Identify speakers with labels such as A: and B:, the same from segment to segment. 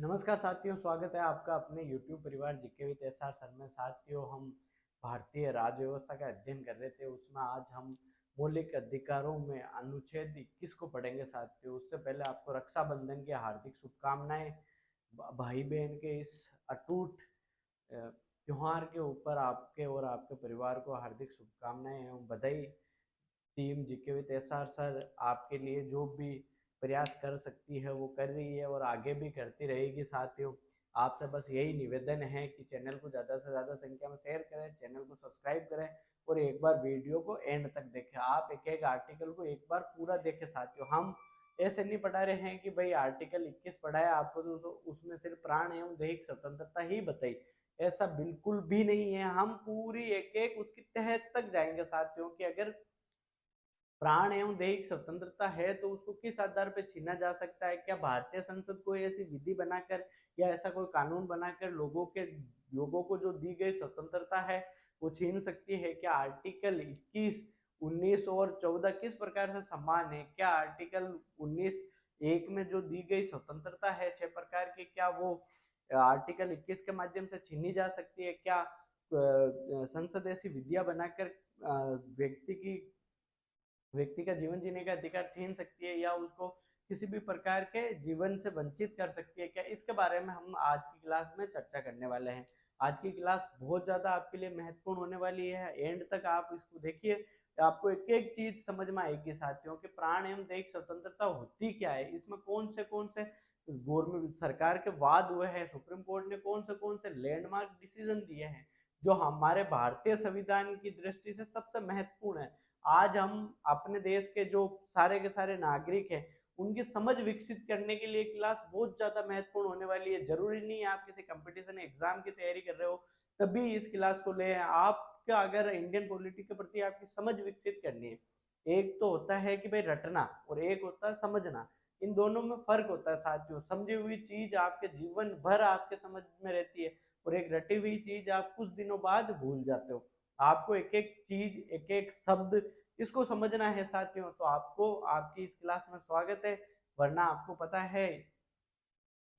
A: नमस्कार साथियों, स्वागत है आपका अपने YouTube परिवार जीके विद एसआर सर में। साथियों, हम भारतीय राज्य व्यवस्था का अध्ययन कर रहे थे, उसमें आज हम मौलिक अधिकारों में अनुच्छेद 21 को पढ़ेंगे। साथियों, उससे पहले आपको रक्षाबंधन की हार्दिक शुभकामनाएं। भाई बहन के इस अटूट त्योहार के ऊपर आपके और आपके परिवार को हार्दिक शुभकामनाएं एवं बधाई। Team GK with SR sir आपके लिए जो भी प्रयास कर सकती है वो कर रही है और आगे भी करती रहेगी। साथियों, आपसे बस यही निवेदन है कि चैनल को ज़्यादा से ज़्यादा संख्या में शेयर करें, चैनल को सब्सक्राइब करें और एक बार वीडियो को एंड तक देखें। आप एक एक आर्टिकल को एक बार पूरा देखें। साथियों, हम ऐसे नहीं पढ़ा रहे हैं कि भाई आर्टिकल 21 पढ़ाया आपको तो उसमें सिर्फ प्राण एवं दैहिक स्वतंत्रता ही बताई, ऐसा बिल्कुल भी नहीं है। हम पूरी एक एक उसकी तह तक जाएंगे। साथियों, कि अगर प्राण एवं दैहिक स्वतंत्रता है तो उसको किस आधार पर छीना जा सकता है? क्या भारतीय संसद कोई ऐसी विधि बनाकर या ऐसा कोई कानून बनाकर लोगों को जो दी गई स्वतंत्रता है वो छीन सकती है? क्या आर्टिकल 21, 19 और 14 किस प्रकार से समान है? क्या आर्टिकल 19 एक में जो दी गई स्वतंत्रता है 6 प्रकार की, क्या वो आर्टिकल 21 के माध्यम से छीनी जा सकती है? क्या संसद ऐसी विधियां बनाकर व्यक्ति का जीवन जीने का अधिकार छीन सकती है या उसको किसी भी प्रकार के जीवन से वंचित कर सकती है? क्या इसके बारे में हम आज की क्लास में चर्चा करने वाले हैं। आज की क्लास बहुत ज़्यादा आपके लिए महत्वपूर्ण होने वाली है। एंड तक आप इसको देखिए, आपको एक एक चीज समझ में आएगी। साथियों, कि प्राण एवं दैहिक स्वतंत्रता होती क्या है, इसमें कौन से गवर्नमेंट सरकार के वाद हुए हैं, सुप्रीम कोर्ट ने कौन से लैंडमार्क डिसीजन दिए हैं जो हमारे भारतीय संविधान की दृष्टि से सबसे महत्वपूर्ण है। आज हम अपने देश के जो सारे के सारे नागरिक हैं उनकी समझ विकसित करने के लिए क्लास बहुत ज्यादा महत्वपूर्ण होने वाली है। जरूरी नहीं है आप किसी कंपटीशन एग्जाम की तैयारी कर रहे हो तभी इस क्लास को ले। आपका अगर इंडियन पॉलिटिक्स के प्रति आपकी समझ विकसित करनी है, एक तो होता है कि भाई रटना और एक होता है समझना, इन दोनों में फर्क होता है। साथियों, समझी हुई चीज आपके जीवन भर आपके समझ में रहती है और एक रटी हुई चीज आप कुछ दिनों बाद भूल जाते हो। आपको एक एक चीज, एक एक शब्द इसको समझना है। साथियों, तो आपको आपकी इस क्लास में स्वागत है। वरना आपको पता है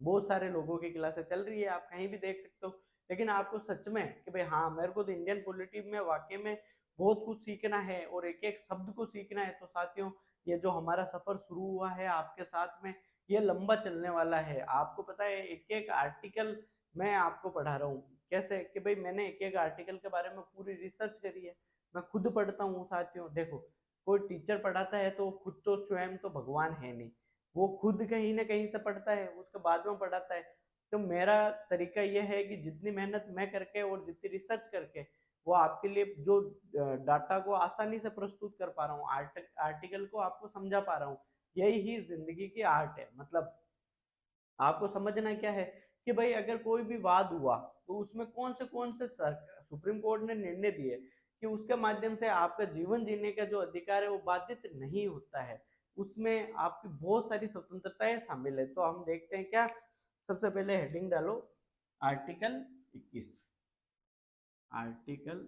A: बहुत सारे लोगों की क्लासें चल रही है, आप कहीं भी देख सकते हो, लेकिन आपको सच में कि भाई हाँ मेरे को तो इंडियन पॉलिटिक्स में वाकई में बहुत कुछ सीखना है और एक एक शब्द को सीखना है। तो साथियों, ये जो हमारा सफर शुरू हुआ है आपके साथ में, ये लंबा चलने वाला है। आपको पता है एक एक आर्टिकल मैं आपको पढ़ा रहा हूँ कैसे, कि भाई मैंने एक एक आर्टिकल के बारे में पूरी रिसर्च करी है, मैं खुद पढ़ता हूँ। साथियों देखो, कोई टीचर पढ़ाता है तो खुद तो स्वयं तो भगवान है नहीं, वो खुद कहीं ना कहीं से पढ़ता है उसके बाद में पढ़ाता है। तो मेरा तरीका यह है कि जितनी मेहनत मैं करके और जितनी रिसर्च करके वो आपके लिए जो डाटा को आसानी से प्रस्तुत कर पा रहा हूँ, आर्टिकल को आपको समझा पा रहा हूँ, यही ही जिंदगी की आर्ट है। मतलब आपको समझना क्या है कि भाई अगर कोई भी वाद हुआ तो उसमें कौन से सुप्रीम कोर्ट ने निर्णय दिए कि उसके माध्यम से आपका जीवन जीने का जो अधिकार है वो बाधित नहीं होता है, उसमें आपकी बहुत सारी स्वतंत्रताएं शामिल है। तो हम देखते हैं क्या, सबसे पहले हेडिंग डालो आर्टिकल 21। आर्टिकल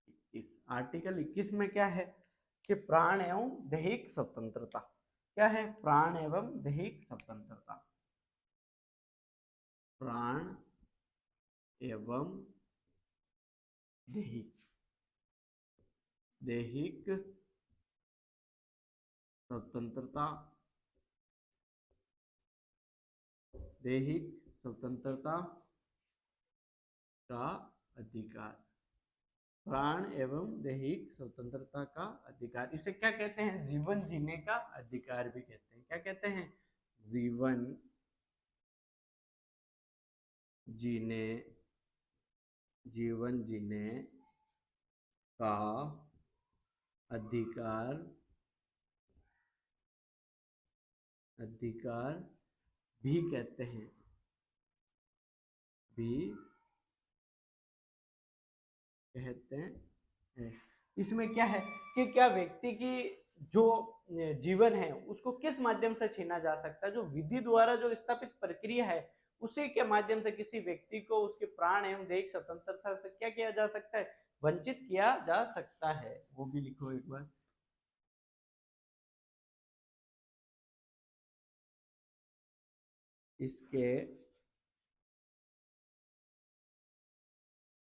A: 21, आर्टिकल 21 में क्या है कि प्राण एवं दैहिक स्वतंत्रता। क्या है? प्राण एवं दैहिक स्वतंत्रता। प्राण एवं दैहिक दैहिक स्वतंत्रता। दैहिक स्वतंत्रता का अधिकार। प्राण एवं दैहिक स्वतंत्रता का अधिकार, इसे क्या कहते हैं? जीवन जीने का अधिकार भी कहते हैं। क्या कहते हैं? जीवन जीने जीवन जीने का अधिकार अधिकार भी कहते हैं। भी कहते हैं। इसमें क्या है कि क्या व्यक्ति की जो जीवन है उसको किस माध्यम से छीना जा सकता है? जो विधि द्वारा जो स्थापित प्रक्रिया है उसी के माध्यम से किसी व्यक्ति को उसके प्राण एवं दैहिक स्वतंत्रता से क्या किया जा सकता है? वंचित किया जा सकता है। वो भी लिखो एक बार। इसके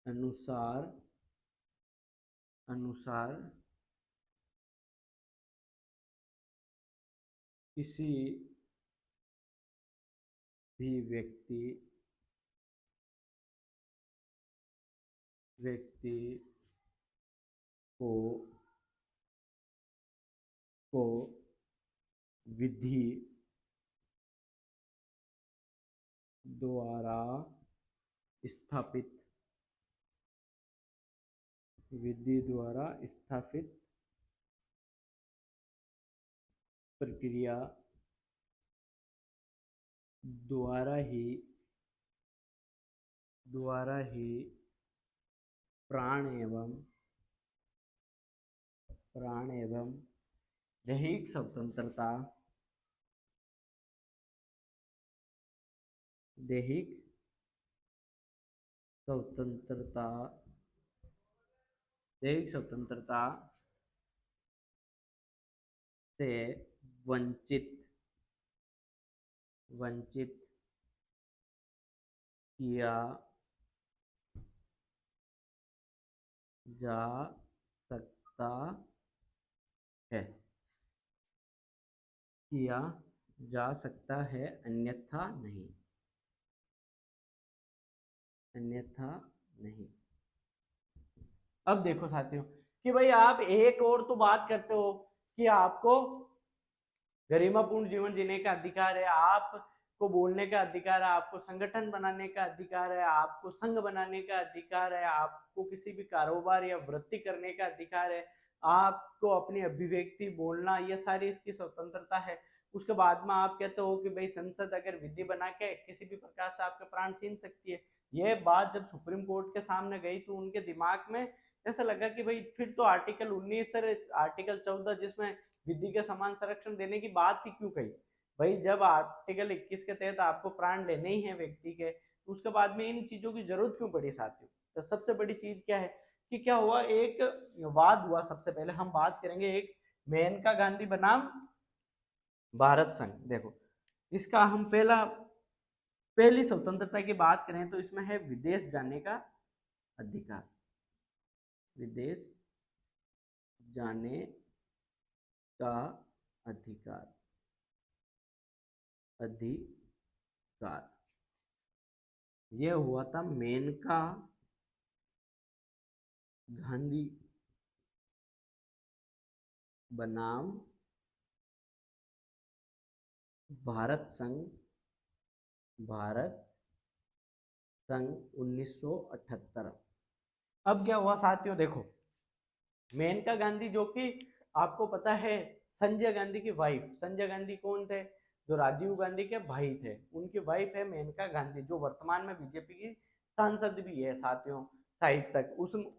A: अनुसार अनुसार किसी भी व्यक्ति को को विधि द्वारा स्थापित प्रक्रिया द्वारा ही प्राण एवं दैहिक स्वतंत्रता से वंचित किया जा सकता है अन्यथा नहीं। अब देखो साथियों कि भाई आप एक और तो बात करते हो कि आपको गरिमापूर्ण जीवन जीने का अधिकार है, आपको बोलने का अधिकार है, आपको संगठन बनाने का अधिकार है, आपको संघ बनाने का अधिकार है, आपको किसी भी कारोबार या वृत्ति करने का अधिकार है, आपको अपनी अभिव्यक्ति बोलना, ये सारी इसकी स्वतंत्रता है। उसके बाद में आप कहते हो कि भाई संसद अगर विधि बना के किसी भी प्रकार से आपके प्राण छीन सकती है। ये बात जब सुप्रीम कोर्ट के सामने गई तो उनके दिमाग में ऐसा लगा कि भाई फिर तो आर्टिकल 19 आर्टिकल 14 जिसमें विधि के समान संरक्षण देने की बात ही क्यों कही। भाई जब आर्टिकल 21 के तहत आपको प्राण लेने ही है व्यक्ति के, तो उसके बाद में इन चीजों की जरूरत क्यों पड़ी साथियों। तो सबसे बड़ी चीज क्या है कि क्या हुआ, एक वाद हुआ। सबसे पहले हम बात करेंगे एक मेनका गांधी बनाम भारत संघ। देखो इसका हम पहली स्वतंत्रता की बात करें तो इसमें है विदेश जाने का अधिकार। विदेश जाने का अधिकार यह हुआ था मेनका गांधी बनाम भारत संघ 1978। अब क्या हुआ साथियों, देखो मेनका गांधी जो कि आपको पता है संजय गांधी की वाइफ, संजय गांधी कौन थे, जो राजीव गांधी के भाई थे, उनकी वाइफ है मेनका गांधी, जो वर्तमान में बीजेपी की सांसद भी है साथियों साहित्य तक।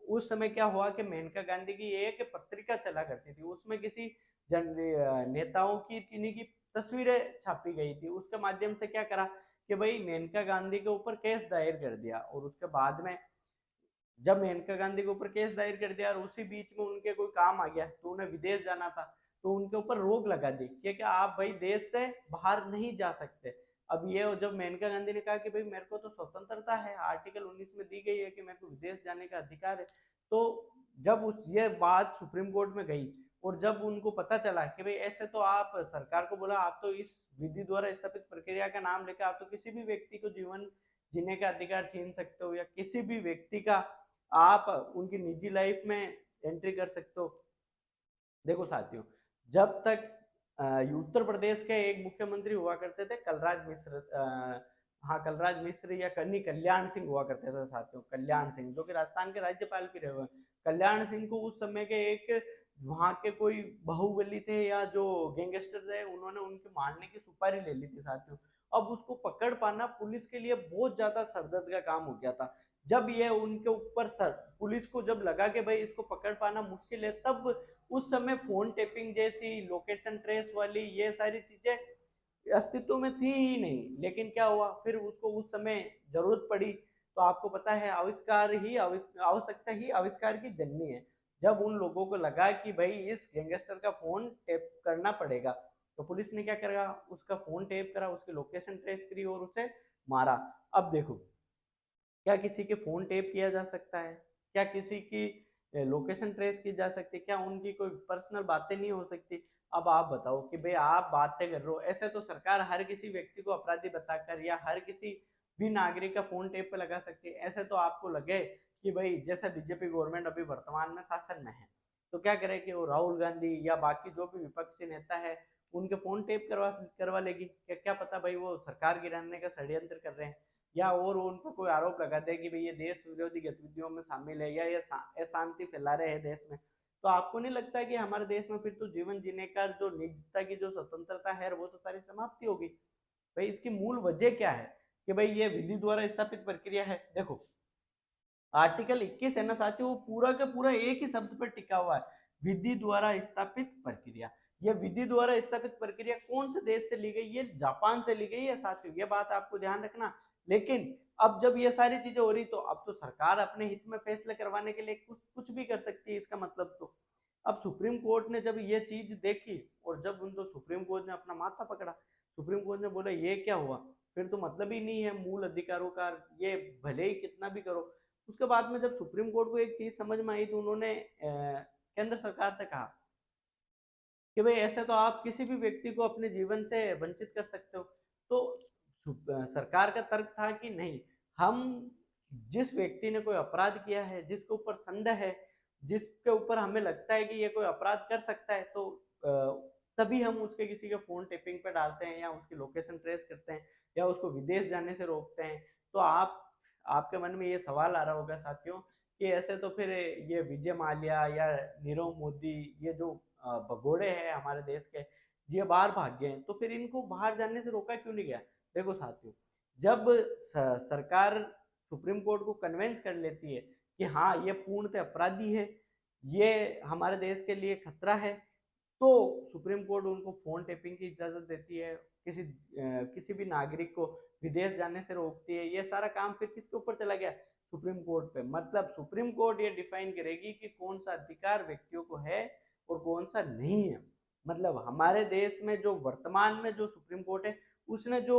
A: उस समय क्या हुआ कि मेनका गांधी की एक पत्रिका चला करती थी, उसमें किसी नेताओं की किन्हीं की तस्वीरें छापी गई थी। उसके माध्यम से क्या करा कि भाई मेनका गांधी के ऊपर केस दायर कर दिया, और उसके बाद में जब मेनका गांधी के ऊपर केस दायर कर दिया और उसी बीच में उनके कोई काम आ गया तो उन्हें विदेश जाना था, तो उनके ऊपर रोक लगा दी कि आप भाई देश से बाहर नहीं जा सकते। अब ये जब मेनका गांधी ने कहा कि भाई मेरे को तो स्वतंत्रता है, आर्टिकल 19 में दी गई है कि मेरे को विदेश जाने का अधिकार है, तो जब ये बात सुप्रीम कोर्ट में गई और जब उनको पता चला कि भाई ऐसे तो आप सरकार को बोला, आप तो इस विधि द्वारा स्थापित प्रक्रिया का नाम लेकर आप तो किसी भी व्यक्ति को जीवन जीने का अधिकार छीन सकते हो, या किसी भी व्यक्ति का आप उनकी निजी लाइफ में एंट्री कर सकते हो। देखो साथियों, जब तक उत्तर प्रदेश के एक मुख्यमंत्री हुआ करते थे कलराज मिश्र, कलराज मिश्र या कल्याण सिंह हुआ करते थे साथियों, कल्याण सिंह जो कि राजस्थान के राज्यपाल भी रहे हुए। कल्याण सिंह को उस समय के एक वहां के कोई बाहुबली थे या जो गैंगस्टर थे, उन्होंने उनके मारने की सुपारी ले ली थी साथियों। अब उसको पकड़ पाना पुलिस के लिए बहुत ज्यादा सरदर्द का काम हो गया था। जब ये उनके ऊपर पुलिस को जब लगा कि भाई इसको पकड़ पाना मुश्किल है, तब उस समय फोन टेपिंग जैसी लोकेशन ट्रेस वाली ये सारी चीजें अस्तित्व में थी ही नहीं। लेकिन क्या हुआ, फिर उसको उस समय जरूरत पड़ी। तो आपको पता है आवश्यकता ही आविष्कार की जननी है। जब उन लोगों को लगा कि भाई इस गैंगस्टर का फोन टेप करना पड़ेगा, तो पुलिस ने क्या करा, उसका फोन टेप करा, उसकी लोकेशन ट्रेस करी और उसे मारा। अब देखो क्या किसी के फ़ोन टेप किया जा सकता है? क्या किसी की लोकेशन ट्रेस की जा सकती है? क्या उनकी कोई पर्सनल बातें नहीं हो सकती? अब आप बताओ कि भई आप बातें कर रहे हो, ऐसे तो सरकार हर किसी व्यक्ति को अपराधी बताकर या हर किसी भी नागरिक का फ़ोन टेप पे लगा सकती है। ऐसे तो आपको लगे कि भई जैसे बीजेपी गवर्नमेंट अभी वर्तमान में शासन में है, तो क्या करे कि वो राहुल गांधी या बाकी जो भी विपक्षी नेता है, उनके फ़ोन टेप करवा करवा लेगी। क्या पता भई वो सरकार गिराने का षड्यंत्र कर रहे हैं। या और उन पर कोई आरोप लगा दे कि भाई ये देश विरोधी गतिविधियों में शामिल है या ये अशांति फैला रहे हैं देश में, तो आपको नहीं लगता कि हमारे देश में फिर तो जीवन जीने का जो निजता की जो स्वतंत्रता है वो तो सारी समाप्ति होगी। भाई इसकी मूल वजह क्या है कि भाई ये विधि द्वारा स्थापित प्रक्रिया है। देखो आर्टिकल 21 है ना साथियों, वो पूरा का पूरा एक ही शब्द पर टिका हुआ है, विधि द्वारा स्थापित प्रक्रिया। ये विधि द्वारा स्थापित प्रक्रिया कौन से देश से ली गई? ये जापान से ली गई है साथियों, ये बात आपको ध्यान रखना। लेकिन अब जब ये सारी चीजें हो रही तो अब तो सरकार अपने हित में फैसले करवाने के लिए कुछ कुछ भी कर सकती है। इसका मतलब तो अब सुप्रीम कोर्ट ने जब ये चीज देखी और जब उनको सुप्रीम कोर्ट ने अपना माथा पकड़ा, सुप्रीम कोर्ट ने बोला ये क्या हुआ, फिर तो मतलब ही नहीं है मूल अधिकारों का, ये भले ही कितना भी करो। उसके बाद में जब सुप्रीम कोर्ट को एक चीज समझ में आई तो उन्होंने केंद्र सरकार से कहा कि भाई ऐसे तो आप किसी भी व्यक्ति को अपने जीवन से वंचित कर सकते हो। तो सरकार का तर्क था कि नहीं, हम जिस व्यक्ति ने कोई अपराध किया है, जिसके ऊपर संदेह है, जिसके ऊपर हमें लगता है कि ये कोई अपराध कर सकता है, तो तभी हम उसके किसी के फोन टेपिंग पे डालते हैं या उसकी लोकेशन ट्रेस करते हैं या उसको विदेश जाने से रोकते हैं। तो आपके मन में ये सवाल आ रहा होगा साथियों कि ऐसे तो फिर ये विजय माल्या या नीरव मोदी, ये जो भगोड़े हैं हमारे देश के, ये बाहर भाग गए हैं, तो फिर इनको बाहर जाने से रोका क्यों नहीं गया? देखो साथियों, जब सरकार सुप्रीम कोर्ट को कन्विंस कर लेती है कि हाँ ये पूर्णतः अपराधी है, ये हमारे देश के लिए खतरा है, तो सुप्रीम कोर्ट उनको फोन टेपिंग की इजाजत देती है, किसी भी नागरिक को विदेश जाने से रोकती है। ये सारा काम फिर किसके ऊपर चला गया? सुप्रीम कोर्ट पे। मतलब सुप्रीम कोर्ट ये डिफाइन करेगी कि कौन सा अधिकार व्यक्तियों को है और कौन सा नहीं है। मतलब हमारे देश में जो वर्तमान में जो सुप्रीम कोर्ट है, उसने जो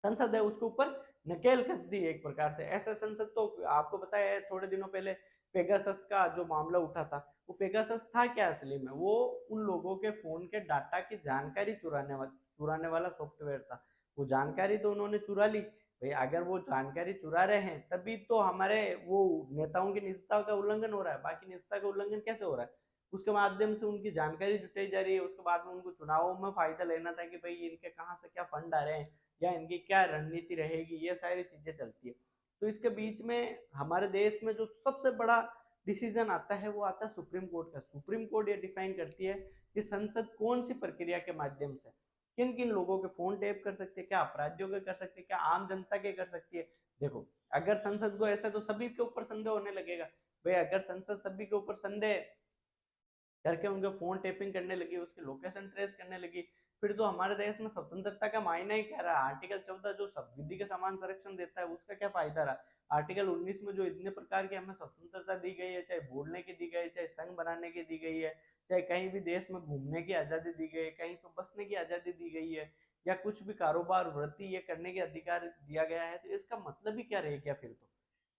A: संसद है उसके ऊपर नकेल कस दी एक प्रकार से। ऐसा संसद तो आपको पता है थोड़े दिनों पहले पेगासस का जो मामला उठा था, वो पेगासस था क्या असली में? वो उन लोगों के फोन के डाटा की जानकारी चुराने वाला सॉफ्टवेयर था। वो जानकारी तो उन्होंने चुरा ली। भाई अगर वो जानकारी चुरा रहे हैं तभी तो हमारे वो नेताओं की निजता का उल्लंघन हो रहा है, बाकी निजता का उल्लंघन कैसे हो रहा है? उसके माध्यम से उनकी जानकारी जुटाई जा रही है, उसके बाद में उनको चुनावों में फायदा लेना था कि भाई इनके कहाँ से क्या फंड आ रहे हैं या इनकी क्या रणनीति रहेगी, ये सारी चीजें चलती है। तो इसके बीच में हमारे देश में जो सबसे बड़ा डिसीजन आता है वो आता है सुप्रीम कोर्ट का। सुप्रीम कोर्ट ये डिफाइन करती है कि संसद कौन सी प्रक्रिया के माध्यम से किन किन लोगों के फोन टेप कर सकती है, क्या अपराधियों के कर सकती है, क्या आम जनता के कर सकती है। देखो अगर संसद को ऐसा, तो सभी के ऊपर संदेह होने लगेगा। भाई अगर संसद सभी के ऊपर संदेह करके उनके फोन टेपिंग करने लगी, उसकी लोकेशन ट्रेस करने लगी, फिर तो हमारे देश में स्वतंत्रता का मायना ही क्या रहा? आर्टिकल 14 जो सब विधि के समान संरक्षण देता है उसका क्या फायदा रहा? आर्टिकल 19 में जो इतने प्रकार की हमें स्वतंत्रता दी गई है, चाहे बोलने की दी गई है, चाहे संघ बनाने की दी गई है, चाहे कहीं भी देश में घूमने की आज़ादी दी गई है, कहीं तो बसने की आज़ादी दी गई है, या कुछ भी कारोबार वृत्ति ये करने के अधिकार दिया गया है, तो इसका मतलब ही क्या रह गया फिर तो?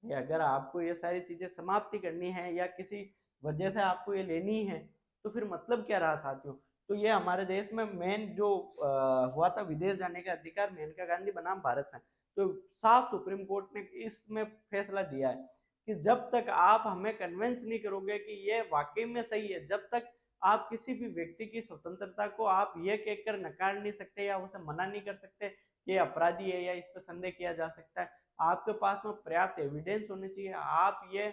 A: ये अगर आपको ये सारी चीजें समाप्ति करनी है या किसी वजह से आपको ये लेनी है, तो फिर मतलब क्या रहा साथियों? तो ये हमारे देश में मेन जो हुआ था विदेश जाने का अधिकार, मेनका गांधी बनाम भारत संघ। तो साफ सुप्रीम कोर्ट ने इसमें फैसला दिया है कि जब तक आप हमें कन्विंस नहीं करोगे कि ये वाकई में सही है, जब तक आप किसी भी व्यक्ति की स्वतंत्रता को आप ये कहकर नकार नहीं सकते या उसे मना नहीं कर सकते कि ये अपराधी है या इस पर संदेह किया जा सकता है, आपके पास में पर्याप्त एविडेंस होनी चाहिए, आप ये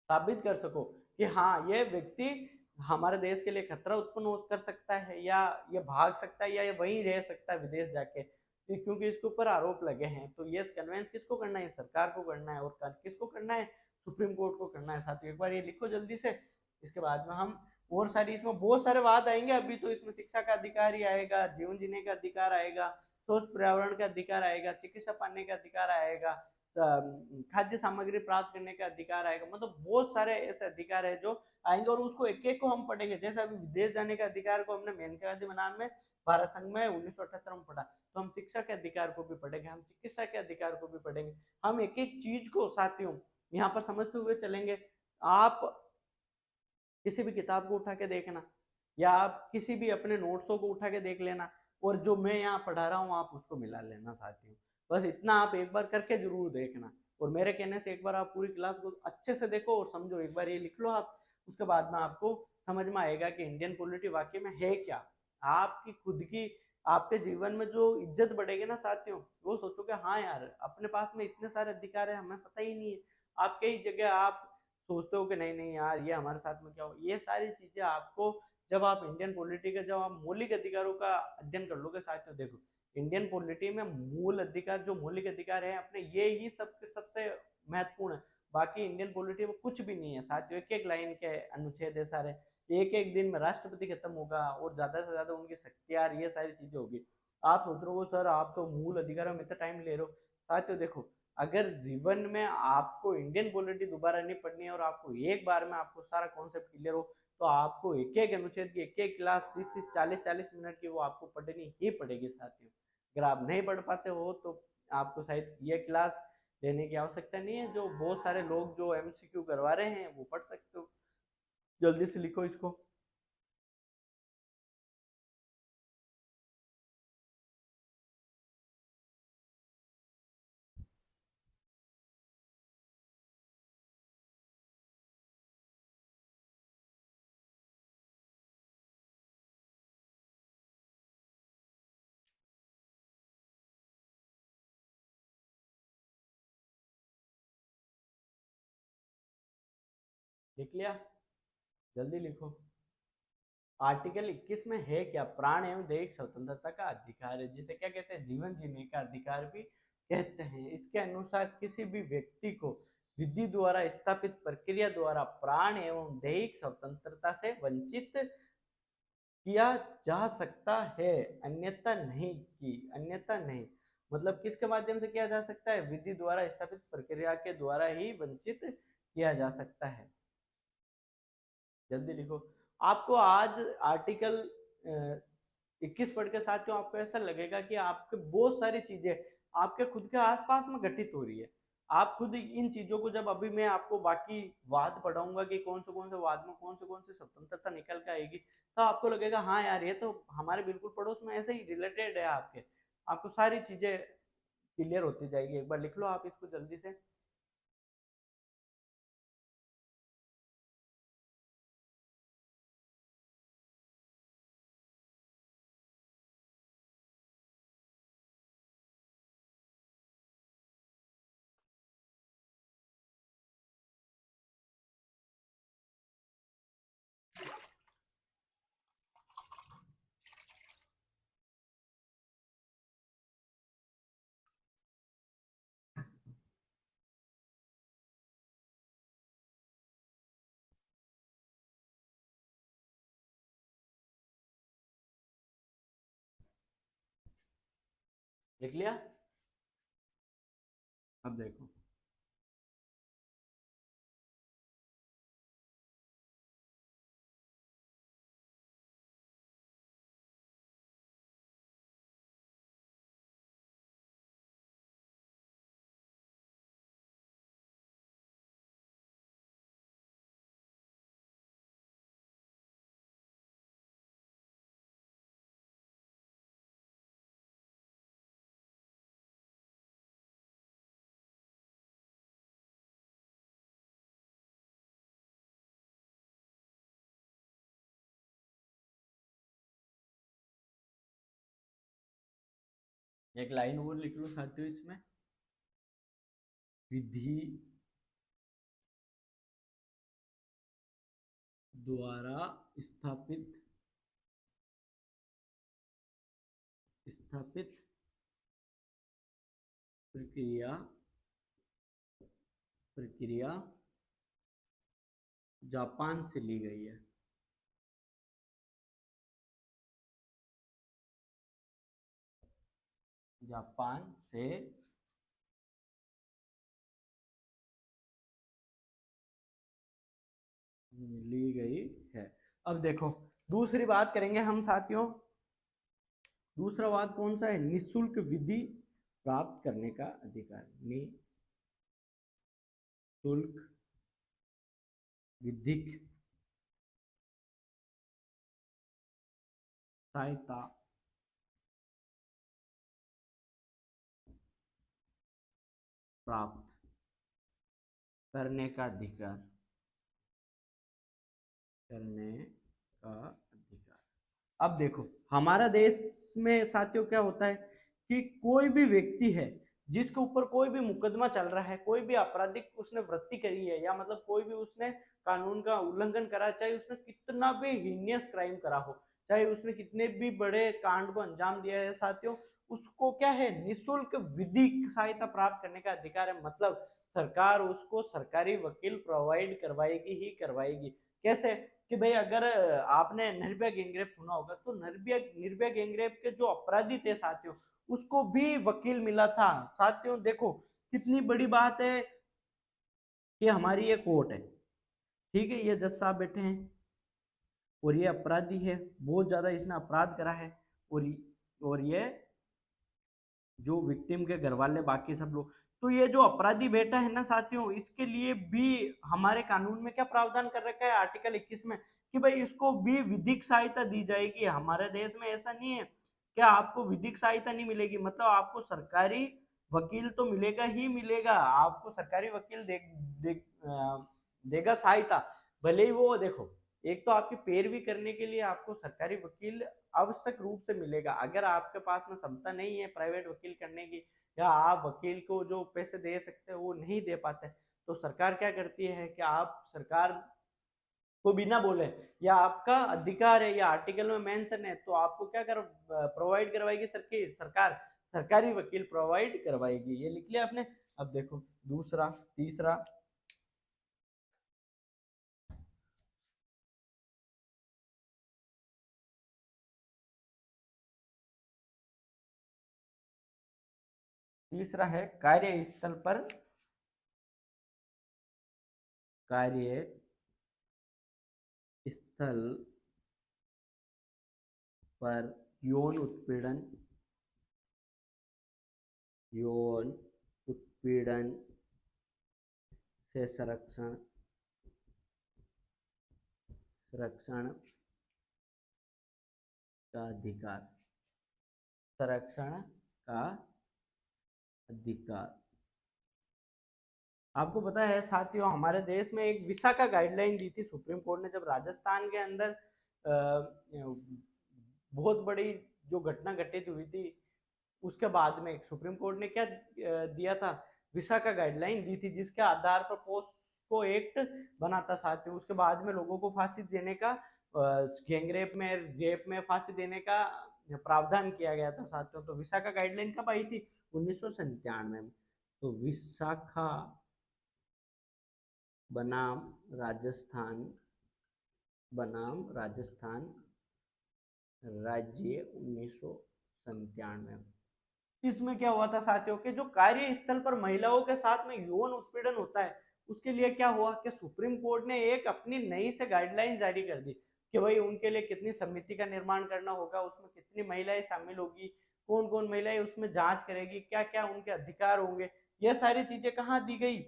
A: साबित कर सको कि हाँ ये व्यक्ति हमारे देश के लिए खतरा उत्पन्न कर सकता है, या ये भाग सकता है, या ये वहीं रह सकता है विदेश जाके, क्योंकि इसके ऊपर आरोप लगे हैं। तो ये कन्वेंस किसको करना है? सरकार को करना है। और किसको करना है? सुप्रीम कोर्ट को करना है। साथियों एक बार ये लिखो जल्दी से, इसके बाद में हम और सारी इसमें बहुत सारे वाद आएंगे। अभी तो इसमें शिक्षा का अधिकार ही आएगा, जीवन जीने का अधिकार आएगा, स्वच्छ पर्यावरण का अधिकार आएगा, चिकित्सा पाने का अधिकार आएगा, खाद्य सामग्री प्राप्त करने का अधिकार आएगा। मतलब बहुत सारे ऐसे अधिकार है जो आएंगे और उसको एक एक को हम पढ़ेंगे। जैसे अभी विदेश जाने के अधिकार को हमने मेनका गांधी बनाम में भारत संघ में 1978 में पढ़ा, तो हम शिक्षा के अधिकार को भी पढ़ेंगे, हम चिकित्सा के अधिकार को भी पढ़ेंगे। हम एक एक चीज को साथियों यहाँ पर समझते हुए चलेंगे। आप किसी भी किताब को उठा के देखना या आप किसी भी अपने नोट्सों को उठा के देख लेना और जो मैं यहाँ पढ़ा रहा हूँ आप उसको मिला लेना साथियों। बस इतना आप एक बार करके जरूर देखना और मेरे कहने से एक बार आप पूरी क्लास को अच्छे से देखो और समझो। एक बार ये लिख लो आप, उसके बाद में आपको समझ में आएगा कि इंडियन पॉलिटी वाकई में है क्या। आपकी खुद की आपके जीवन में जो इज्जत बढ़ेगी ना साथियों, वो सोचोगे हाँ यार अपने पास में इतने सारे अधिकार है हमें पता ही नहीं है। आप कई जगह आप सोचते हो कि नहीं नहीं यार ये हमारे साथ में क्या हो। ये सारी चीजें आपको जब आप इंडियन पॉलिटी का जब आप मौलिक अधिकारों का अध्ययन कर लोगे साथियों, देखो इंडियन पॉलिटी में मूल अधिकार जो मौलिक अधिकार है अपने ये ही सबसे महत्वपूर्ण है। बाकी इंडियन पॉलिटी में कुछ भी नहीं है साथियों। एक एक लाइन के अनुच्छेद है सारे। एक एक दिन में राष्ट्रपति खत्म होगा और ज्यादा से ज्यादा उनकी शक्तियां ये सारी चीजें होगी। आप सोच रहे हो सर आप तो मूल अधिकारों में इतना टाइम ले रहे हो। साथियों देखो अगर जीवन में आपको इंडियन पॉलिटी दोबारा नहीं पढ़नी है और आपको एक बार में आपको सारा कॉन्सेप्ट क्लियर हो तो आपको एक एक अनुच्छेद की एक एक क्लास 30 40 मिनट की वो आपको पढ़नी ही पड़ेगी साथियों। अगर आप नहीं पढ़ पाते हो तो आपको शायद ये क्लास लेने की आवश्यकता नहीं है। जो बहुत सारे लोग जो एमसीक्यू करवा रहे हैं वो पढ़ सकते हो। जल्दी से लिखो इसको। लिख लिया? जल्दी लिखो। आर्टिकल 21 में है क्या? प्राण एवं दैहिक स्वतंत्रता का अधिकार है, जिसे क्या कहते हैं जीवन जीने का अधिकार भी कहते हैं। इसके अनुसार किसी भी व्यक्ति को विधि द्वारा स्थापित प्रक्रिया द्वारा प्राण एवं दैहिक स्वतंत्रता से वंचित किया जा सकता है, अन्यथा नहीं। मतलब किसके माध्यम से किया जा सकता है? विधि द्वारा स्थापित प्रक्रिया के द्वारा ही वंचित किया जा सकता है। जल्दी लिखो। आपको आज आर्टिकल 21 पढ़ के साथियों आपको ऐसा लगेगा कि आपके बहुत सारी चीजें आपके खुद के आसपास में घटित हो रही है। आप खुद इन चीजों को जब अभी मैं आपको बाकी वाद पढ़ाऊंगा कि कौन से वाद में कौन से स्वतंत्रता निकल के आएगी, तो आपको लगेगा हाँ यार ये तो हमारे बिल्कुल पड़ोस में ऐसे ही रिलेटेड है आपके। आपको सारी चीजें क्लियर होती जाएगी। एक बार लिख लो आप इसको जल्दी से। लिख लिया? अब देखो। एक लाइन और लिख लो साथियों इसमें। विधि द्वारा स्थापित स्थापित प्रक्रिया प्रक्रिया जापान से ली गई है। जापान से ली गई है। अब देखो दूसरी बात करेंगे हम साथियों। दूसरा वाद कौन सा है? निशुल्क विधि प्राप्त करने का अधिकार। निशुल्क विधिक सहायता प्राप्त करने का अधिकार। करने का अधिकार। अब देखो हमारा देश में साथियों क्या होता है कि कोई भी व्यक्ति है जिसके ऊपर कोई भी मुकदमा चल रहा है, कोई भी आपराधिक उसने वृत्ति करी है, या मतलब कोई भी उसने कानून का उल्लंघन करा, चाहे उसने कितना भी हीनियस क्राइम करा हो, चाहे उसने कितने भी बड़े कांड को अंजाम दिया है साथियों, उसको क्या है? निशुल्क विधिक सहायता प्राप्त करने का अधिकार है। मतलब सरकार उसको सरकारी वकील प्रोवाइड करवाएगी ही करवाएगी। कैसे? कि भाई अगर आपने निर्भया गैंगरेप सुना होगा, तो निर्भया गैंगरेप के जो अपराधी थे साथियों, उसको भी वकील मिला था। साथियों देखो कितनी बड़ी बात है कि हमारी ये कोर्ट है, ठीक है, ये जज साहब बैठे हैं और ये अपराधी है, बहुत ज्यादा इसने अपराध करा है, और ये जो विक्टिम के घर वाले बाकी सब लोग, तो ये जो अपराधी बैठा है ना साथियों, इसके लिए भी हमारे कानून में क्या प्रावधान कर रखा है आर्टिकल 21 में, कि भाई इसको भी विधिक सहायता दी जाएगी। हमारे देश में ऐसा नहीं है क्या आपको विधिक सहायता नहीं मिलेगी, मतलब आपको सरकारी वकील तो मिलेगा ही मिलेगा, आपको सरकारी वकील देगा सहायता। भले ही वो देखो, एक तो आपकी पैरवी करने के लिए आपको सरकारी वकील आवश्यक रूप से मिलेगा। अगर आपके पास में क्षमता नहीं है प्राइवेट वकील करने की, या आप वकील को जो पैसे दे सकते हैं वो नहीं दे पाते, तो सरकार क्या करती है कि आप सरकार को बिना बोले, या आपका अधिकार है या आर्टिकल में मेंशन है, तो आपको क्या कर प्रोवाइड करवाएगी सरकार सरकारी वकील प्रोवाइड करवाएगी। ये लिख लिया आपने। अब देखो दूसरा तीसरा तीसरा है कार्यस्थल पर स्थल पर यौन उत्पीड़न से संरक्षण का अधिकार। संरक्षण का अधिकार। आपको पता है साथियों, हमारे देश में एक विशाखा गाइडलाइन दी थी सुप्रीम कोर्ट ने, जब राजस्थान के अंदर बहुत बड़ी जो घटना घटित हुई थी, उसके बाद में सुप्रीम कोर्ट ने क्या दिया था? विशाखा गाइडलाइन दी थी, जिसके आधार पर पोस्को एक्ट बना था साथियों। उसके बाद में लोगों को फांसी देने का, गैंगरेप में रेप में फांसी देने का प्रावधान किया गया था साथियों। तो विशाखा गाइडलाइन कब आई थी? 1997 में। तो विशाखा बनाम राजस्थान राज्य 1997। इसमें क्या हुआ था साथियों के जो कार्यस्थल पर महिलाओं के साथ में यौन उत्पीड़न होता है, उसके लिए क्या हुआ कि सुप्रीम कोर्ट ने एक अपनी नई से गाइडलाइन जारी कर दी कि भाई उनके लिए कितनी समिति का निर्माण करना होगा, उसमें कितनी महिलाएं शामिल होगी, कौन कौन महिलाएं उसमें जांच करेगी, क्या क्या उनके अधिकार होंगे, ये सारी चीजें कहाँ दी गई?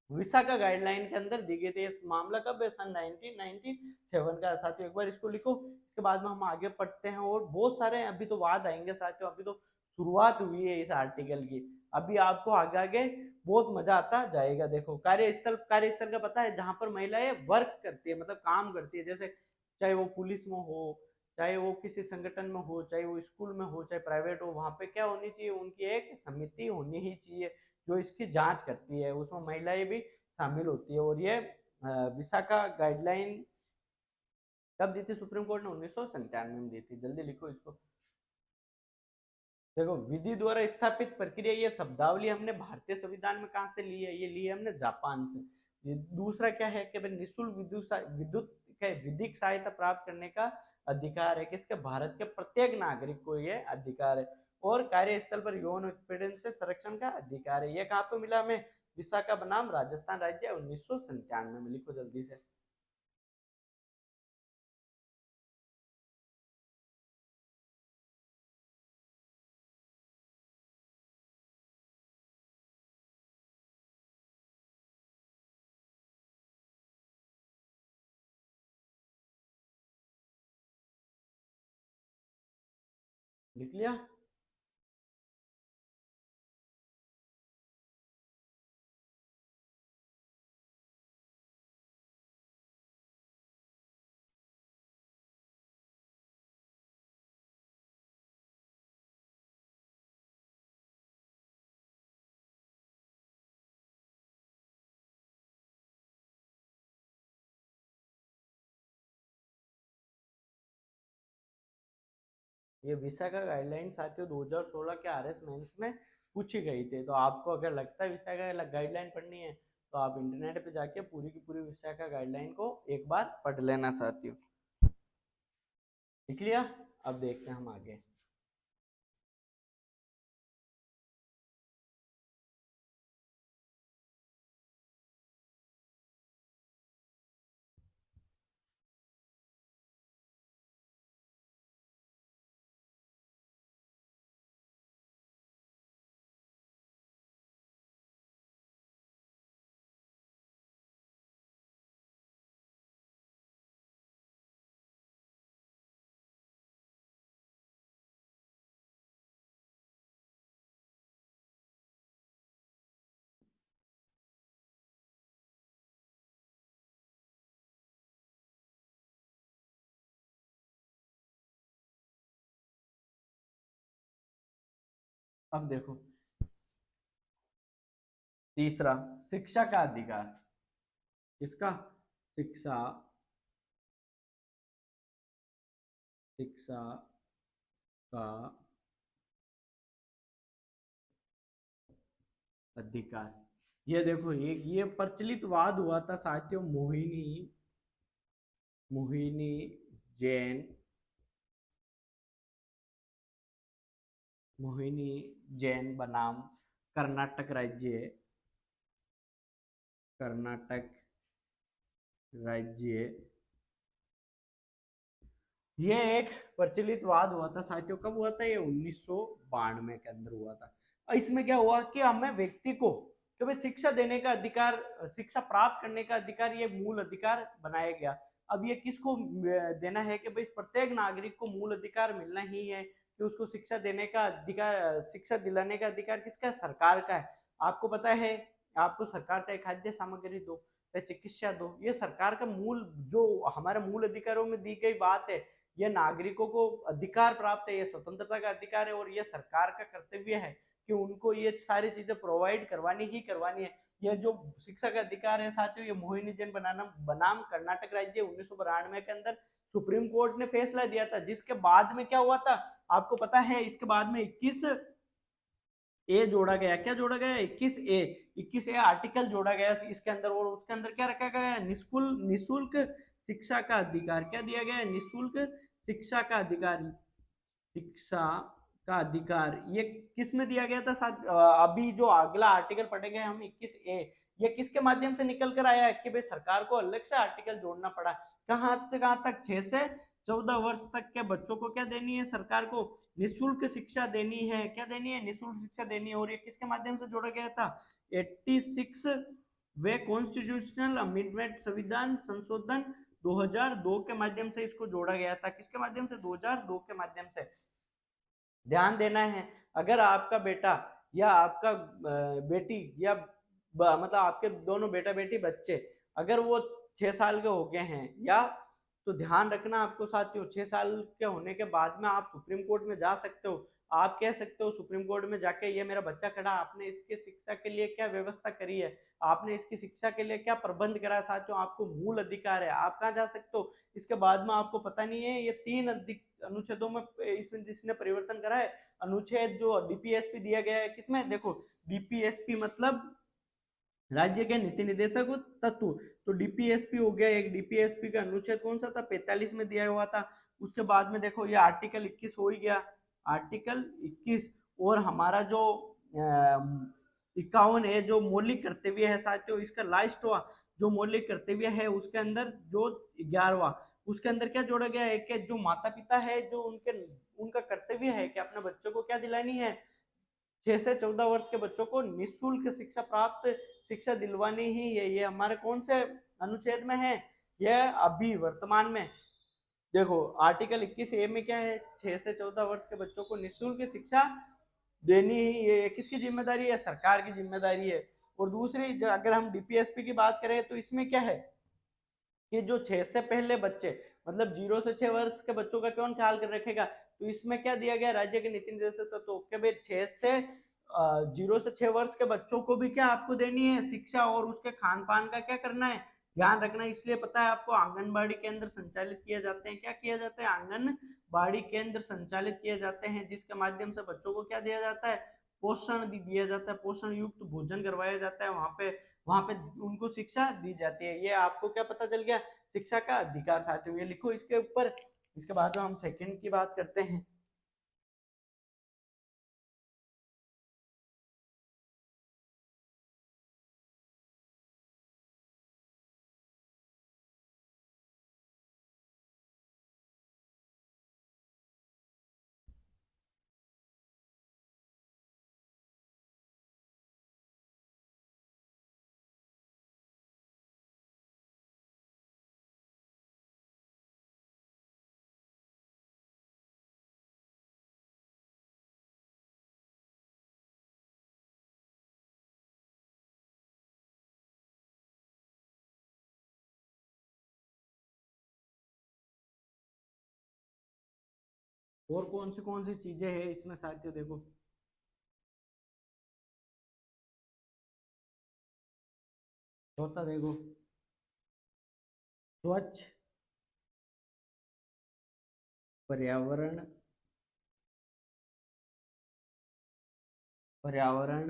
A: विशाखा गाइडलाइन के अंदर दी गई थी। इस मामला कब है? सन 1997 का। साथियों एक बार इसको लिखो, इसके बाद में हम आगे पढ़ते हैं, और बहुत सारे अभी तो वाद आएंगे साथियों, अभी तो शुरुआत हुई है इस आर्टिकल की, अभी आपको आगे आगे बहुत मजा आता जाएगा। देखो कार्यस्थल का पता है, जहां पर महिलाएं वर्क करती है, मतलब काम करती है, जैसे चाहे वो पुलिस में हो, चाहे वो किसी संगठन में हो, चाहे वो स्कूल में हो, चाहे प्राइवेट हो, वहां पे क्या होनी चाहिए? उनकी एक समिति होनी ही चाहिए जो इसकी जांच करती है, उसमें महिलाएं भी शामिल होती है। और ये विशाखा गाइडलाइन कब दी थी सुप्रीम कोर्ट ने? 1997 में दी थी। जल्दी लिखो इसको। देखो विधि द्वारा स्थापित प्रक्रिया, ये शब्दावली हमने भारतीय संविधान में कहाँ से ली है? ये ली है हमने जापान से। ये दूसरा क्या है कि निःशुल्क विधिक सहायता प्राप्त करने का अधिकार है, किसके? भारत के प्रत्येक नागरिक को ये अधिकार है। और कार्यस्थल पर यौन उत्पीड़न से संरक्षण का अधिकार है। ये कहाँ पे मिला हमें? विशाखा बनाम राजस्थान राज्य 1997 में। लिखो जल्दी से। लिख लिया? ये विशाखा गाइडलाइन साथियों 2016 के आरएस मेंस में पूछी गई थी। तो आपको अगर लगता है विशाखा गाइडलाइन पढ़नी है तो आप इंटरनेट पे जाके पूरी की पूरी विशाखा गाइडलाइन को एक बार पढ़ लेना साथियों। लिख लिया? अब देखते हैं हम आगे। अब देखो तीसरा, शिक्षा का अधिकार। किसका? शिक्षा, शिक्षा का अधिकार। ये देखो ये प्रचलित वाद हुआ था साथियों मोहिनी मोहिनी जैन, मोहिनी जैन बनाम कर्नाटक राज्य, कर्नाटक राज्य। ये एक प्रचलित वाद हुआ था साथियों। कब हुआ था? ये 1992 के अंदर हुआ था। इसमें क्या हुआ कि हमें व्यक्ति को कि भाई शिक्षा देने का अधिकार, शिक्षा प्राप्त करने का अधिकार, ये मूल अधिकार बनाया गया। अब ये किसको देना है कि भाई प्रत्येक नागरिक को मूल अधिकार मिलना ही है कि उसको शिक्षा देने का अधिकार, शिक्षा दिलाने का अधिकार किसका? सरकार का है। आपको पता है, आपको सरकार चाहे खाद्य सामग्री दो चाहे चिकित्सा दो, ये सरकार का मूल, जो हमारे मूल अधिकारों में दी गई बात है, यह नागरिकों को अधिकार प्राप्त है, यह स्वतंत्रता का अधिकार है और यह सरकार का कर्तव्य है कि उनको ये सारी चीजें प्रोवाइड करवानी ही करवानी है। यह जो शिक्षा का अधिकार है साथियों, ये मोहिनी जैन बनाम कर्नाटक राज्य 1992 के अंदर सुप्रीम कोर्ट ने फैसला दिया था। जिसके बाद में क्या हुआ था आपको पता है? इसके बाद में 21A जोड़ा गया। क्या जोड़ा गया? 21A आर्टिकल जोड़ा गया इसके अंदर, और उसके अंदर क्या रखा गया है? निःशुल्क शिक्षा का अधिकार। क्या दिया गया है? निःशुल्क शिक्षा का अधिकार। शिक्षा का अधिकार ये किस में दिया गया था अभी जो अगला आर्टिकल पढ़ेंगे हम 21A, ये किसके माध्यम से निकल कर आया है कि भाई सरकार को अलग से आर्टिकल जोड़ना पड़ा। कहां से कहां तक? 6 से 14 वर्ष तक के बच्चों को क्या देनी है? सरकार को निःशुल्क शिक्षा देनी है। क्या देनी है? निःशुल्क शिक्षा देनी है। और ये किसके माध्यम से जोड़ा गया था? 86 वे कॉन्स्टिट्यूशनल अमेंडमेंट, संविधान संशोधन 2002 के माध्यम से इसको जोड़ा गया था। किसके माध्यम से? 2002 के माध्यम से। ध्यान देना है, अगर आपका बेटा या आपका बेटी या मतलब आपके दोनों बेटा बेटी बच्चे अगर वो 6 साल के हो गए हैं या, तो ध्यान रखना आपको साथियों, 6 साल के होने के बाद में आप सुप्रीम कोर्ट में जा सकते हो। आप कह सकते हो सुप्रीम कोर्ट में जाके, ये मेरा बच्चा खड़ा, आपने इसके शिक्षा के लिए क्या व्यवस्था करी है, आपने इसकी शिक्षा के लिए क्या प्रबंध करा है साथियों, आपको मूल अधिकार है, आप कहाँ जा सकते हो। इसके बाद में आपको पता नहीं है, ये 3 अनुच्छेदों में इसमें जिसने परिवर्तन करा है, अनुच्छेद जो डीपीएसपी दिया गया है किसमें? देखो डीपीएसपी मतलब राज्य के नीति निदेशक तत्व, तो डीपीएसपी हो गया एक। डीपीएसपी का अनुच्छेद कौन सा था? 45 में दिया हुआ था। उसके बाद में देखो ये आर्टिकल 21 हो ही गया, आर्टिकल 21। और हमारा जो 51 है जो मौलिक कर्तव्य है साथियों, इसका लास्ट हुआ जो मौलिक कर्तव्य है उसके अंदर जो 11वां, उसके अंदर क्या जोड़ा गया है कि जो माता पिता है, जो उनका कर्तव्य है कि अपने बच्चों को क्या दिलानी है? 6 से 14 वर्ष के बच्चों को निःशुल्क शिक्षा प्राप्त शिक्षा दिलवानी ही है। ये हमारे कौन से अनुच्छेद में है? यह अभी वर्तमान में देखो आर्टिकल 21A में क्या है, 6 से 14 वर्ष के बच्चों को निःशुल्क शिक्षा देनी ही ये किसकी जिम्मेदारी है, सरकार की जिम्मेदारी है। और दूसरी अगर हम डीपीएसपी की बात करें तो इसमें क्या है कि जो 6 से पहले बच्चे मतलब 0 से 6 वर्ष के बच्चों का कौन ख्याल कर रखेगा, तो इसमें क्या दिया गया राज्य के नीति निर्देशक तो के भाई 6 से 0 से 6 वर्ष के बच्चों को भी क्या आपको देनी है शिक्षा, और उसके खान पान का क्या करना है, ध्यान रखना है। इसलिए पता है आपको आंगनबाड़ी केंद्र संचालित किए जाते हैं, क्या किया जाता है, आंगनबाड़ी केंद्र संचालित किए जाते हैं, जिसके माध्यम से बच्चों को क्या दिया जाता है, पोषण दिया जाता है, पोषण युक्त भोजन करवाया जाता है, वहां पे उनको शिक्षा दी जाती है। ये आपको क्या पता चल गया, शिक्षा का अधिकार साथियों, ये लिखो इसके ऊपर। इसके बाद हम सेकंड की बात करते हैं। और कौन सी चीजें हैं इसमें साथियों, देखो चौथा देखो, स्वच्छ पर्यावरण, पर्यावरण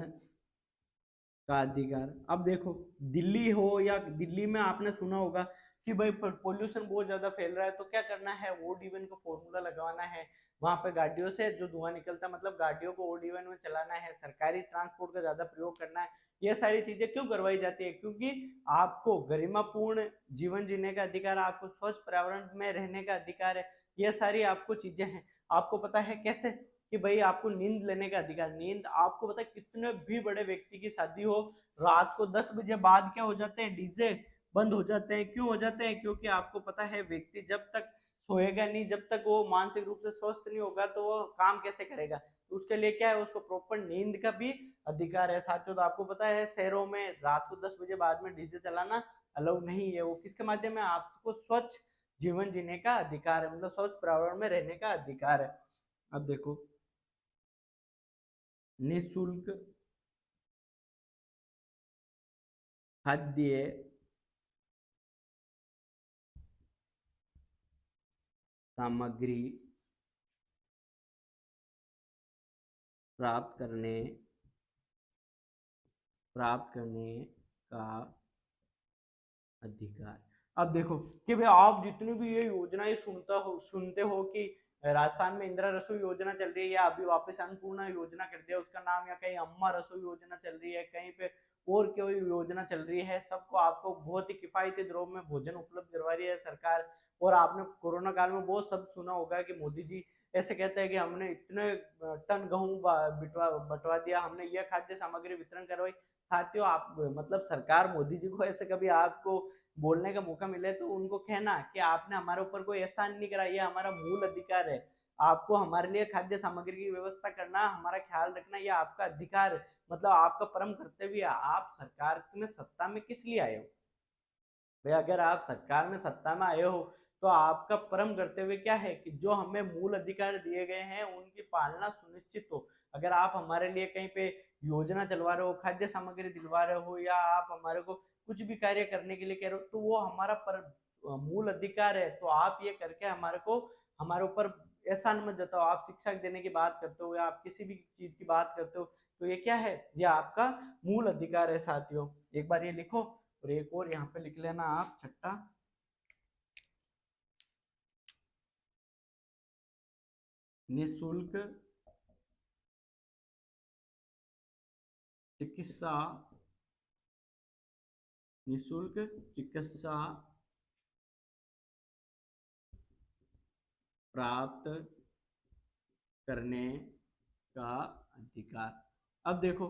A: का अधिकार। अब देखो दिल्ली हो या दिल्ली में आपने सुना होगा कि भाई पोल्यूशन बहुत ज्यादा फैल रहा है, तो क्या करना है, O D1 का फॉर्मूला लगवाना है, वहां पे गाड़ियों से जो धुआं निकलता है मतलब गाड़ियों को O D1 में चलाना है, सरकारी ट्रांसपोर्ट का ज्यादा प्रयोग करना है। ये सारी चीजें क्यों करवाई जाती है, क्योंकि आपको गरिमापूर्ण जीवन जीने का अधिकार, आपको स्वच्छ पर्यावरण में रहने का अधिकार है, ये सारी आपको चीजें हैं। आपको पता है कैसे कि भाई आपको नींद लेने का अधिकार, नींद आपको पता है कितने भी बड़े व्यक्ति की शादी हो, रात को 10 बजे बाद क्या हो जाते हैं, डीजे बंद हो जाते हैं। क्यों हो जाते हैं, क्योंकि आपको पता है व्यक्ति जब तक सोएगा नहीं, जब तक वो मानसिक रूप से स्वस्थ नहीं होगा तो वो काम कैसे करेगा, तो उसके लिए क्या है, उसको प्रॉपर नींद का भी अधिकार है साथियों। तो आपको पता है शहरों में रात को 10 बजे बाद में डीजे चलाना अलाउ नहीं है, वो किसके माध्यम में, आपको स्वच्छ जीवन जीने का अधिकार है, मतलब स्वच्छ पर्यावरण में रहने का अधिकार है। अब देखो निःशुल्क खाद्य सामग्री प्राप्त करने का अधिकार। अब देखो कि भाई आप जितनी भी ये योजनाएं सुनते हो कि राजस्थान में इंदिरा रसोई योजना चल रही है, या अभी वापस अन्नपूर्णा योजना कर दिया उसका नाम, या कहीं अम्मा रसोई योजना चल रही है, कहीं पे और कोई योजना चल रही है, सबको आपको बहुत ही किफायती दरों में भोजन उपलब्ध करवा रही है सरकार। और आपने कोरोना काल में बहुत शब्द सुना होगा कि मोदी जी ऐसे कहते हैं कि हमने इतने टन गेहूं बंटवा दिया, हमने यह खाद्य सामग्री वितरण करवाई। साथियों आप मतलब सरकार मोदी जी को ऐसे कभी आपको बोलने का मौका मिले तो उनको कहना कि आपने हमारे ऊपर कोई एहसान नहीं करा, ये हमारा मूल अधिकार है, आपको हमारे लिए खाद्य सामग्री की व्यवस्था करना, हमारा ख्याल रखना, ये आपका अधिकार है, मतलब आपका परम कर्तव्य। आप सरकार में सत्ता में किस लिए आए हो भाई, अगर आप सरकार में सत्ता में आए हो तो आपका परम कर्तव्य क्या है कि जो हमें मूल अधिकार दिए गए हैं उनकी पालना सुनिश्चित हो। अगर आप हमारे लिए कहीं पे योजना चलवा रहे हो, खाद्य सामग्री दिलवा रहे हो, या आप हमारे को कुछ भी कार्य करने के लिए कह रहे हो, तो वो हमारा मूल अधिकार है। तो आप ये करके हमारे ऊपर एहसान मत जताओ। आप शिक्षा देने की बात करते हो या आप किसी भी चीज की बात करते हो, तो ये क्या है, ये आपका मूल अधिकार है साथियों। एक बार ये लिखो, और एक और यहाँ पे लिख लेना आप छठा, निःशुल्क चिकित्सा, निःशुल्क चिकित्सा प्राप्त करने का अधिकार। अब देखो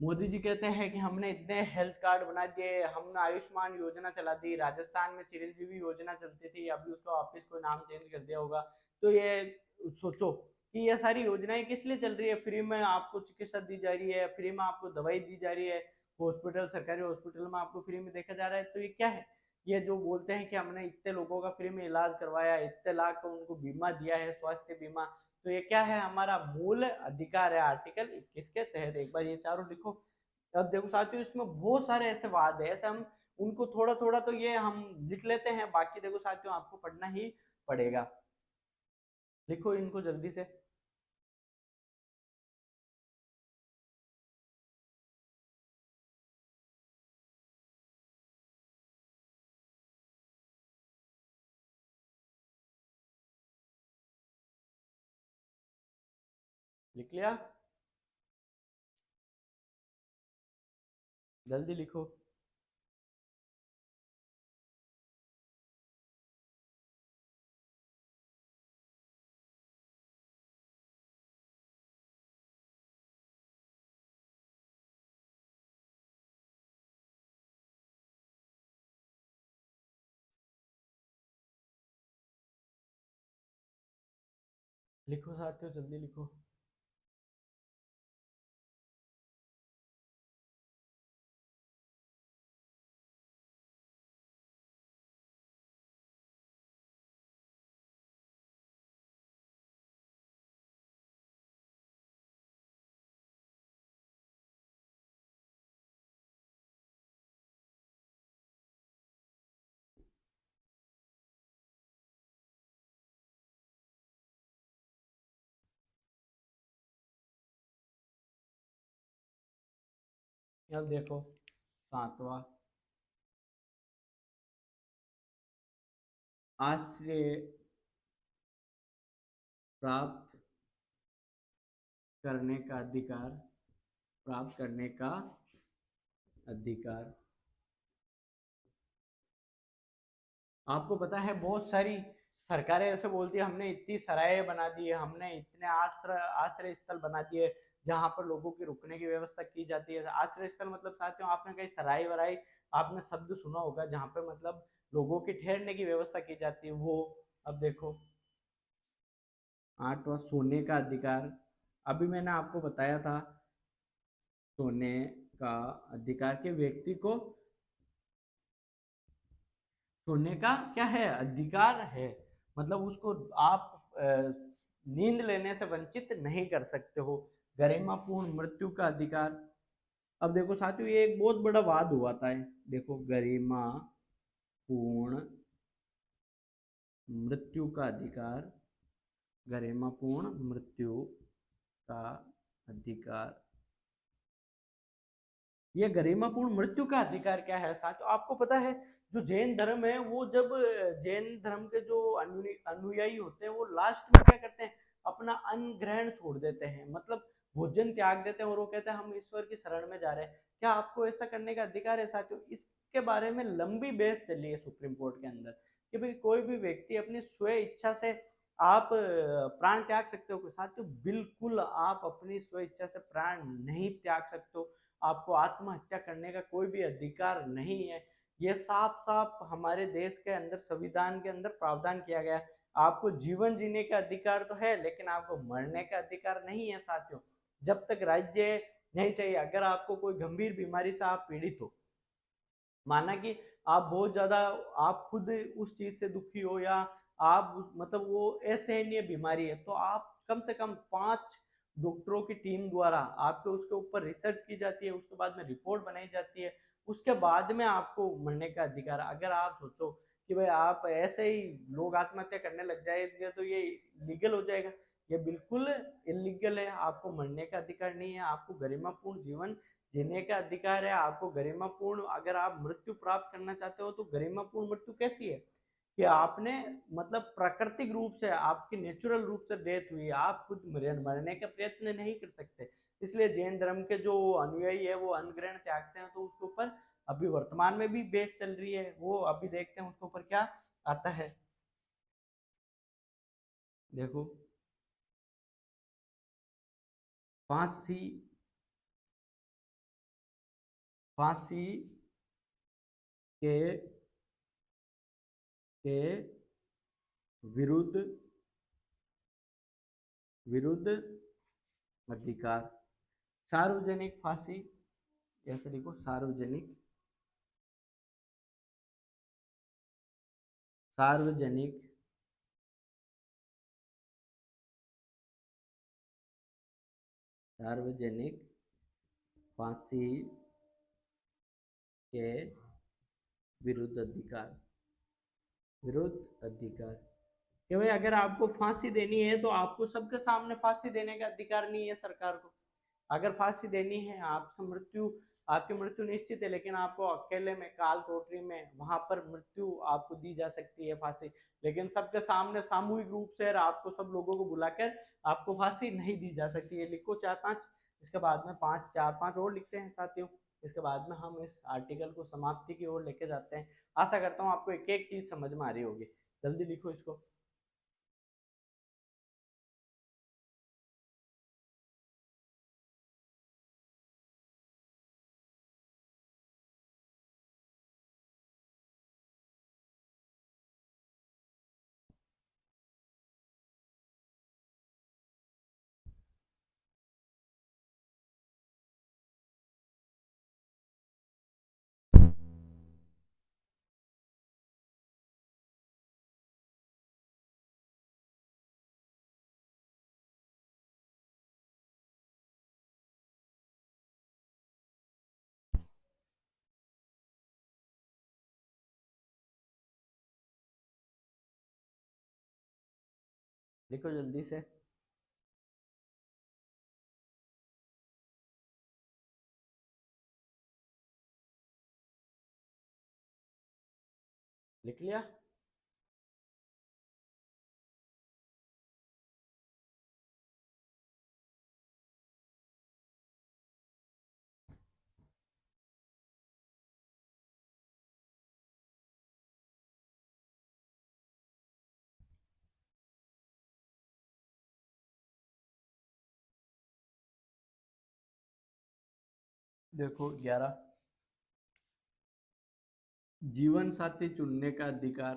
A: मोदी जी कहते हैं कि हमने इतने हेल्थ कार्ड बना दिए, हमने आयुष्मान योजना चला दी, राजस्थान में चिरंजीवी योजना चलती थी, अभी उसका वापस कोई नाम चेंज कर दिया होगा। तो ये सोचो कि ये सारी योजनाएं किस लिए चल रही है। फ्री में आपको चिकित्सा दी जा रही है, फ्री में आपको दवाई दी जा रही है, हॉस्पिटल, सरकारी हॉस्पिटल में आपको फ्री में देखा जा रहा है। तो ये क्या है? ये जो बोलते हैं कि हमने इतने लोगों का फ्री में इलाज करवाया, इतने लाख का उनको बीमा दिया है, स्वास्थ्य बीमा। तो ये क्या है? हमारा मूल अधिकार है, आर्टिकल 21 के तहत। एक बार ये चारों लिखो। अब देखो साथियों, इसमें बहुत सारे ऐसे वाद है, ऐसे हम उनको थोड़ा थोड़ा तो ये हम लिख लेते हैं, बाकी देखो साथियों आपको पढ़ना ही पड़ेगा। लिखो इनको जल्दी से। लिख लिया? जल्दी लिखो। लिखो साथियों, जल्दी लिखो। अब देखो, सातवां, आश्रय प्राप्त करने का अधिकार, प्राप्त करने का अधिकार। आपको पता है बहुत सारी सरकारें ऐसे बोलती है हमने इतनी सराय बना दी है, हमने इतने आश्रय स्थल बना दिए जहां पर लोगों की रुकने की व्यवस्था की जाती है। आश्रय स्थल मतलब साथियों, आपने कहीं सराय वराई आपने शब्द सुना होगा, जहाँ पे मतलब लोगों की ठहरने की व्यवस्था की जाती है वो। अब देखो, आठवां, सोने का अधिकार। अभी मैंने आपको बताया था, सोने का अधिकार के व्यक्ति को सोने का क्या है? अधिकार है। मतलब उसको आप नींद लेने से वंचित नहीं कर सकते हो। गरिमापूर्ण मृत्यु का अधिकार। अब देखो साथियों, ये एक बहुत बड़ा वाद हुआ था। देखो, गरिमापूर्ण मृत्यु का अधिकार, गरिमापूर्ण मृत्यु का अधिकार। ये गरिमापूर्ण मृत्यु का अधिकार क्या है साथियों? आपको पता है, जो जैन धर्म है वो जब जैन धर्म के जो अनुयायी होते हैं वो लास्ट में क्या करते हैं? अपना अन्न ग्रहण छोड़ देते हैं, मतलब भोजन त्याग देते हैं, और वो कहते हैं हम ईश्वर की शरण में जा रहे हैं। क्या आपको ऐसा करने का अधिकार है साथियों? इसके बारे में लंबी बहस चली है सुप्रीम कोर्ट के अंदर कि भाई कोई भी व्यक्ति अपनी स्व इच्छा से आप प्राण त्याग सकते हो साथियों? बिल्कुल आप अपनी स्व इच्छा से प्राण नहीं त्याग सकते हो। आपको आत्महत्या करने का कोई भी अधिकार नहीं है। ये साफ साफ हमारे देश के अंदर, संविधान के अंदर प्रावधान किया गया है। आपको जीवन जीने का अधिकार तो है, लेकिन आपको मरने का अधिकार नहीं है साथियों। जब तक राज्य नहीं चाहिए, अगर आपको कोई गंभीर बीमारी से आप पीड़ित हो, माना कि आप बहुत ज्यादा, आप खुद उस चीज से दुखी हो, या आप मतलब वो असहनीय बीमारी है, तो आप कम से कम 5 डॉक्टरों की टीम द्वारा आपके उसके ऊपर रिसर्च की जाती है, उसके बाद में रिपोर्ट बनाई जाती है, उसके बाद में आपको मरने का अधिकार। अगर आप सोचो कि भाई आप ऐसे ही लोग आत्महत्या करने लग जाएंगे तो ये लीगल हो जाएगा, ये बिल्कुल इलीगल है। आपको मरने का अधिकार नहीं है, आपको गरिमापूर्ण जीवन जीने का अधिकार है। आपको गरिमापूर्ण, अगर आप मृत्यु प्राप्त करना चाहते हो तो गरिमापूर्ण मृत्यु कैसी है कि आपने मतलब प्राकृतिक रूप से, आपकी नेचुरल रूप से डेथ हुई, आप खुद मरने का प्रयत्न नहीं कर सकते। इसलिए जैन धर्म के जो अनुयायी है वो अन्न ग्रहण त्यागते हैं। तो उसके ऊपर अभी वर्तमान में भी बहस चल रही है, वो अभी देखते हैं उसके ऊपर क्या आता है। देखो, फांसी फांसी के विरुद्ध विरुद्ध अधिकार। सार्वजनिक फांसी, ऐसे लिखो, सार्वजनिक सार्वजनिक सार्वजनिक फांसी के विरुद्ध अधिकार। विरुद्ध अधिकार कि भाई अगर आपको फांसी देनी है तो आपको सबके सामने फांसी देने का अधिकार नहीं है सरकार को। अगर फांसी देनी है, आपकी मृत्यु निश्चित है, लेकिन आपको अकेले में काल कोठरी में वहां पर मृत्यु आपको दी जा सकती है फांसी, लेकिन सबके सामने सामूहिक रूप से आपको सब लोगों को बुलाकर आपको फांसी नहीं दी जा सकती है। लिखो 4-5, इसके बाद में 4-5 और लिखते हैं साथियों। इसके बाद में हम इस आर्टिकल को समाप्ति की ओर लेके जाते हैं। आशा करता हूँ आपको एक एक चीज समझ में आ रही होगी। जल्दी लिखो इसको। लिखो जल्दी से। लिख लिया? देखो 11, जीवन साथी चुनने का अधिकार।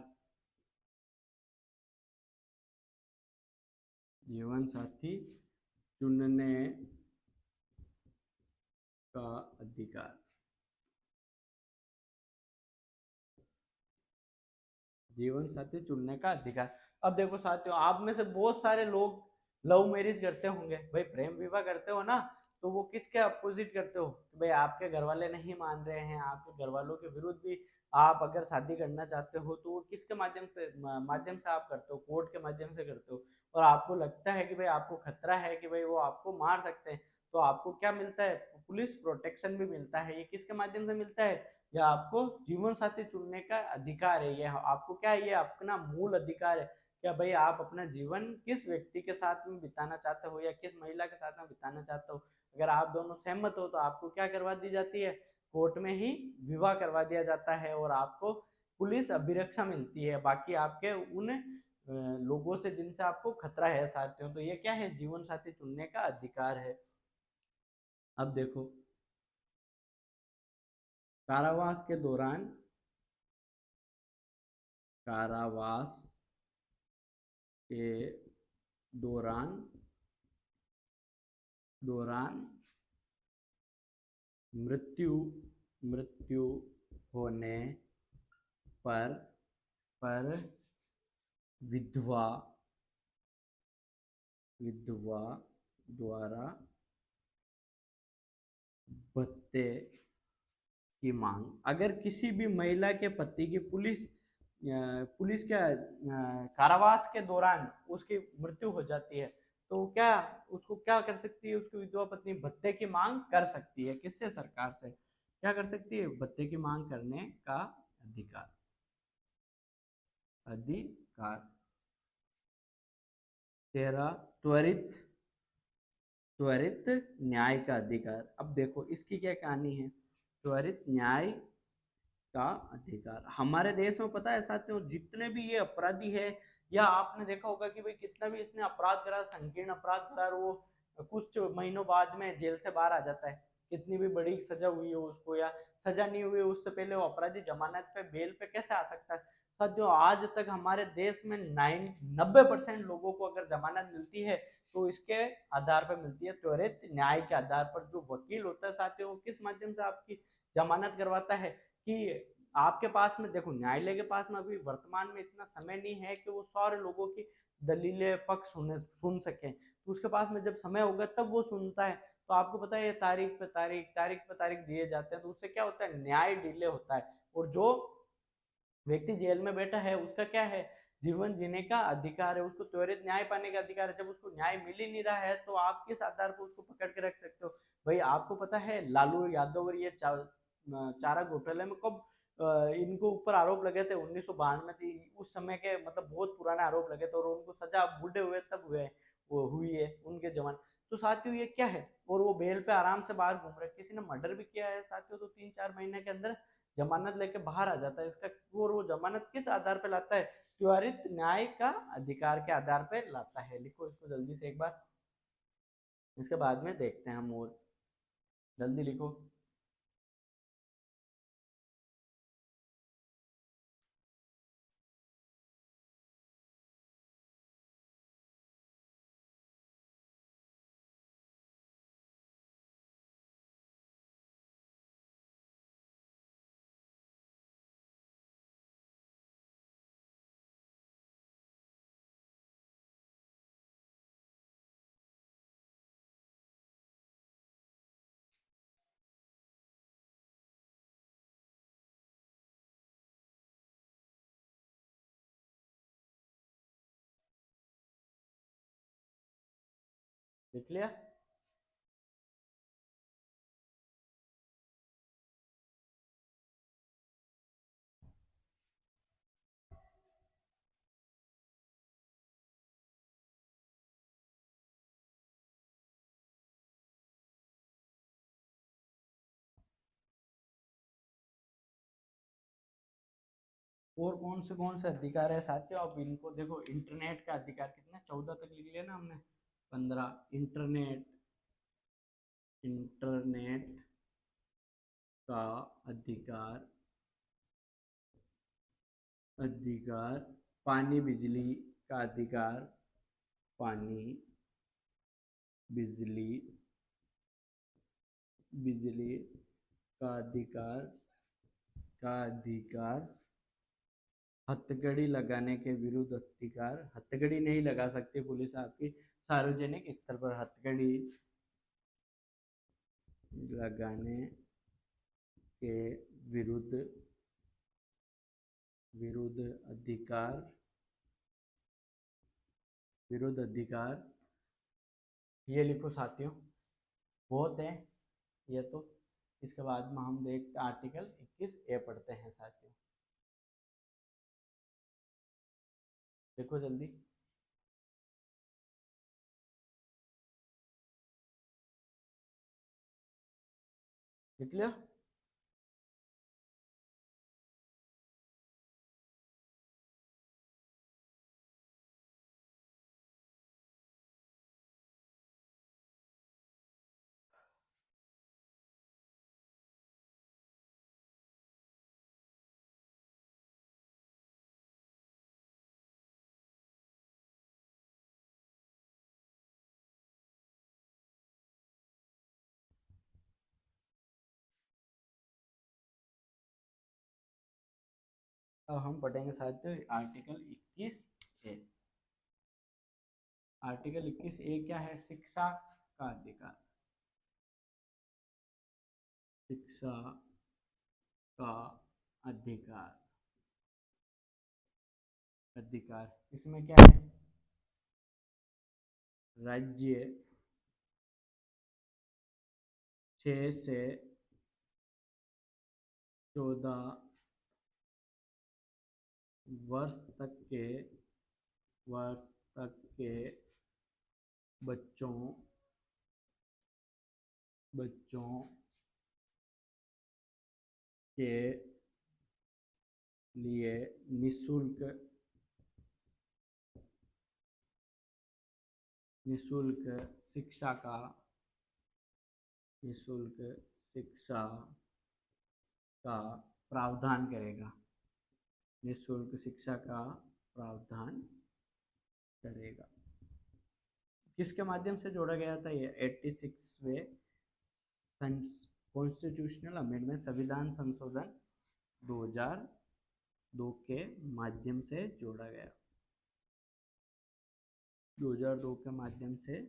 A: जीवन साथी चुनने का अधिकार। जीवन साथी चुनने का अधिकार। अब देखो साथियों, आप में से बहुत सारे लोग लव मैरिज करते होंगे, भाई प्रेम विवाह करते हो ना, तो वो किसके अपोजिट करते हो? भाई आपके घर वाले नहीं मान रहे हैं, आपके घर वालों के विरुद्ध भी आप अगर शादी करना चाहते हो तो वो किसके माध्यम से आप करते हो? कोर्ट के माध्यम से करते हो। और आपको लगता है कि भाई आपको खतरा है कि भाई वो आपको मार सकते हैं, तो आपको क्या मिलता है? पुलिस प्रोटेक्शन भी मिलता है। ये किसके माध्यम से मिलता है? या आपको जीवन साथी चुनने का अधिकार है। ये आपको क्या है? ये अपना मूल अधिकार है। क्या भाई आप अपना जीवन किस व्यक्ति के साथ में बिताना चाहते हो या किस महिला के साथ में बिताना चाहते हो? अगर आप दोनों सहमत हो तो आपको क्या करवा दी जाती है? कोर्ट में ही विवाह करवा दिया जाता है और आपको पुलिस अभिरक्षा मिलती है बाकी आपके उन लोगों से जिनसे आपको खतरा है साथियों। तो ये क्या है? जीवन साथी चुनने का अधिकार है। अब देखो, कारावास के दौरान, कारावास के दौरान दौरान मृत्यु मृत्यु होने पर विधवा विधवा द्वारा भत्ते की मांग। अगर किसी भी महिला के पति की पुलिस क्या कारावास के दौरान उसकी मृत्यु हो जाती है तो क्या उसको क्या कर सकती है? उसकी विधवा पत्नी भत्ते की मांग कर सकती है। किससे? सरकार से। क्या कर सकती है? भत्ते की मांग करने का अधिकार। अधिकार। 13, त्वरित त्वरित न्याय का अधिकार। अब देखो इसकी क्या कहानी है? त्वरित न्याय का अधिकार। हमारे देश में पता है साथियों, जितने भी ये अपराधी है, या आपने देखा होगा कि भाई कितना भी इसने अपराध करा, संकीर्ण अपराध करा, वो कुछ महीनों बाद में जेल से बाहर आ जाता है। कितनी भी बड़ी सजा हुई हो उसको या सजा नहीं हुई उससे पहले वो अपराधी जमानत पे बेल पे कैसे आ सकता है। साथियों आज तक हमारे देश में 90% लोगों को अगर जमानत मिलती है तो इसके आधार पर मिलती है त्वरित न्याय के आधार पर। जो वकील होता है साथियों किस माध्यम से आपकी जमानत करवाता है कि आपके पास में देखो न्यायालय के पास में अभी वर्तमान में इतना समय नहीं है कि वो सारे लोगों की दलीलें पक्ष सुन सकें। तो उसके पास में जब समय होगा तब वो सुनता है। तो आपको पता है ये तारीख पे तारीख दिए जाते हैं तो उससे क्या होता है न्याय डिले होता है। और जो व्यक्ति जेल में बैठा है उसका क्या है जीवन जीने का अधिकार है, उसको त्वरित न्याय पाने का अधिकार है। जब उसको न्याय मिल ही नहीं रहा है तो आप किस आधार पर उसको पकड़ के रख सकते हो। भाई आपको पता है लालू यादव और ये चारा घोटाले में कब इनको ऊपर आरोप लगे थे 1992 थी उस समय के मतलब बहुत पुराने आरोप लगे थे और उनको सजा बूढ़े हुए तब हुए वो हुई है उनके जवान। तो साथियों ये क्या है और वो बेल पे आराम से बाहर घूम रहे। किसी ने मर्डर भी किया है साथियों तो 3-4 महीने के अंदर जमानत लेके बाहर आ जाता है। इसका और वो जमानत किस आधार पे लाता है त्वरित न्याय का अधिकार के आधार पे लाता है। लिखो इसको जल्दी से एक बार, इसके बाद में देखते हैं हम और जल्दी लिखो। लिख लिया। और कौन से अधिकार है साथियों अब इनको देखो। इंटरनेट का अधिकार कितना 14 तक लिख लिया ना हमने। 15 इंटरनेट का अधिकार अधिकार पानी बिजली का अधिकार पानी बिजली बिजली का अधिकार हथकड़ी लगाने के विरुद्ध अधिकार। हथकड़ी नहीं लगा सकती पुलिस आपकी सार्वजनिक स्तर पर हथकड़ी लगाने के विरुद्ध विरुद्ध अधिकार विरुद्ध अधिकार। ये लिखो साथियों बहुत है ये तो। इसके बाद में हम देखते आर्टिकल 21 ए पढ़ते हैं साथियों। देखो जल्दी लिख लिया। अब हम पढ़ेंगे साथियों आर्टिकल 21 ए। आर्टिकल 21 ए क्या है शिक्षा का अधिकार। शिक्षा का अधिकार अधिकार इसमें क्या है राज्य 6 से 14 वर्ष तक के बच्चों बच्चों के लिए निःशुल्क शिक्षा का निःशुल्क शिक्षा का प्रावधान करेगा, निःशुल्क शिक्षा का प्रावधान करेगा। किसके माध्यम से जोड़ा गया था ये? 86वें कॉन्स्टिट्यूशनल अमेंडमेंट, संविधान संशोधन 2002 के माध्यम से जोड़ा गया। 2002 के माध्यम से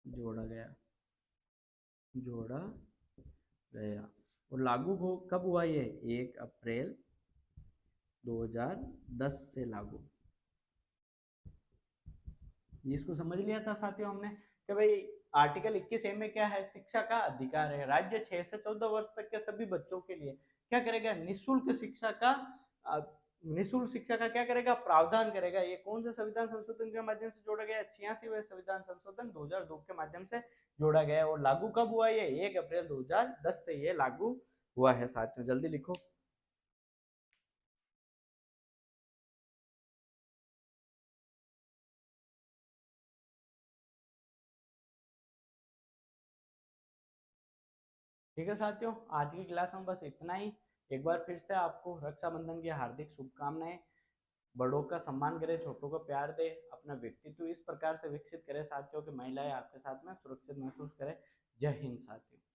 A: जोड़ा गया और लागू हो कब हुआ ये? 1 अप्रैल 2010 से लागू। इसको समझ लिया था साथियों हमने कि भाई आर्टिकल 21A में क्या है? शिक्षा का अधिकार है। राज्य 6 से 14 वर्ष तक के सभी बच्चों के लिए क्या करेगा? निःशुल्क शिक्षा का क्या करेगा? प्रावधान करेगा। ये कौन सा संविधान संशोधन के माध्यम से जोड़ा गया? 86वें संविधान संशोधन 2002 के माध्यम से जोड़ा गया। और लागू कब हुआ ये? 1 अप्रैल 2010 से ये लागू हुआ है। साथियों जल्दी लिखो। ठीक है साथियों, आज की क्लास में बस इतना ही। एक बार फिर से आपको रक्षाबंधन की हार्दिक शुभकामनाएं। बड़ों का सम्मान करें, छोटों को प्यार दे, अपना व्यक्तित्व इस प्रकार से विकसित करें साथियों कि महिलाएं आपके साथ में सुरक्षित महसूस करें। जय हिंद साथियों।